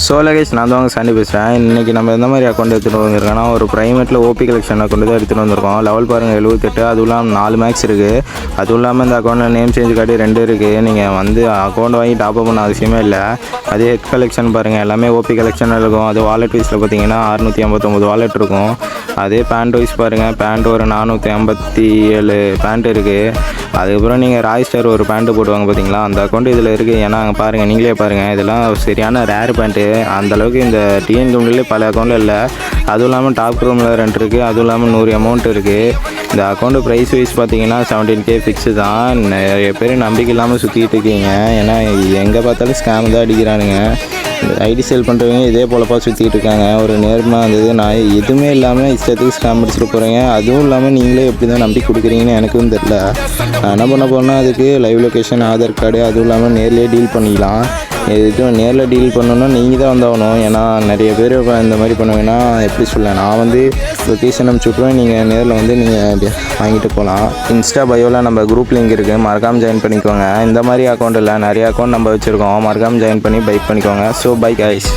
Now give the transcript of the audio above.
So guys, நான் தான் சாண்டி பேசுகிறேன். இன்றைக்கி நம்ம எந்த மாதிரி அக்கௌண்ட் எடுத்துகிட்டு வந்திருக்கோன்னா, ஒரு ப்ரைவேட்டில் ஓபி கலெக்ஷன் அக்கௌண்ட் தான் எடுத்துகிட்டு வந்திருக்கோம். லெவல் பாருங்கள் 78, அதுவும் இல்லாமல் 4 மேக்ஸ் இருக்குது. அதுவும் இல்லாமல் இந்த அக்கௌண்ட்டில் நேம் சேஞ்ச் காட்டி 2 இருக்குது. நீங்கள் வந்து அக்கௌண்ட் வாங்கி டாப்அப் பண்ண அவசியமே இல்லை. அதே ஹெட் கலெக்ஷன் பாருங்கள், எல்லாமே ஓபி கலெக்ஷன் இருக்கும். அது வாலெட் வைஸில் பார்த்தீங்கன்னா 659 வாலெட் இருக்கும். அதே பேண்ட் வைஸ் பாருங்கள், பேண்ட் ஒரு 457 பேண்ட் இருக்குது. அதுக்கப்புறம் நீங்கள் ராய்ஸ்டார் ஒரு பேண்ட்டு போடுவாங்க பார்த்தீங்களா, அந்த அக்கௌண்ட் இதில் இருக்குது. ஏன்னா அங்கே பாருங்கள், நீங்களே பாருங்கள், இதெல்லாம் சரியான ரேர் பேண்ட்டு. அந்தளவுக்கு இந்த டிஎன் கம்பெனிலே பல அக்கௌண்ட்டில் இல்லை. அதுவும் இல்லாமல் டாப் ரூமில் 2 இருக்குது. அதுவும் இல்லாமல் 100 அமௌண்ட் இருக்குது. இந்த அக்கௌண்ட்டு ப்ரைஸ் வைஸ் பார்த்தீங்கன்னா 17K ஃபிக்ஸு தான். நிறைய பேர் நம்பிக்கை இல்லாமல் சுற்றிக்கிட்டு இருக்கீங்க. ஏன்னா எங்கே பார்த்தாலும் ஸ்கேம் தான் அடிக்கிறானுங்க. ஐடி சேல் பண்ணுறவங்க இதே போலப்பா சுற்றிக்கிட்டு இருக்காங்க. ஒரு நேர்மை இருந்தது, நான் எதுவுமே இல்லாமல் இஷ்டத்துக்கு ஸ்கேம் அடிச்சுட்டு போகிறீங்க. அதுவும் இல்லாமல் நீங்களே எப்படி தான் நம்பி கொடுக்குறீங்கன்னு எனக்கும் தெரியல. நான் என்ன பண்ண போனால் அதுக்கு லைவ் லொக்கேஷன், ஆதார் கார்டு, அதுவும் இல்லாமல் நேர்லேயே டீல் பண்ணிக்கலாம். எதுவும் நேரில் டீல் பண்ணணுன்னா நீங்கள் தான் வந்தாகணும். ஏன்னா நிறைய பேர் இந்த மாதிரி பண்ணுவீங்கன்னா எப்படி சொல்ல, நான் வந்து லொக்கேஷன் அனுப்பிச்சி விட்ருவேன். நீங்கள் நேரில் வந்து நீங்கள் வாங்கிட்டு போகலாம். இன்ஸ்டா பயோவில் நம்ம குரூப் லிங்க் இருக்குது, மறக்காமல் ஜாயின் பண்ணிக்கோங்க. இந்த மாதிரி அக்கௌண்ட் இல்லை, நிறைய அக்கௌண்ட் நம்ம வச்சுருக்கோம். மறக்காமல் ஜாயின் பண்ணி பைக் பண்ணிக்கோங்க. So bye guys.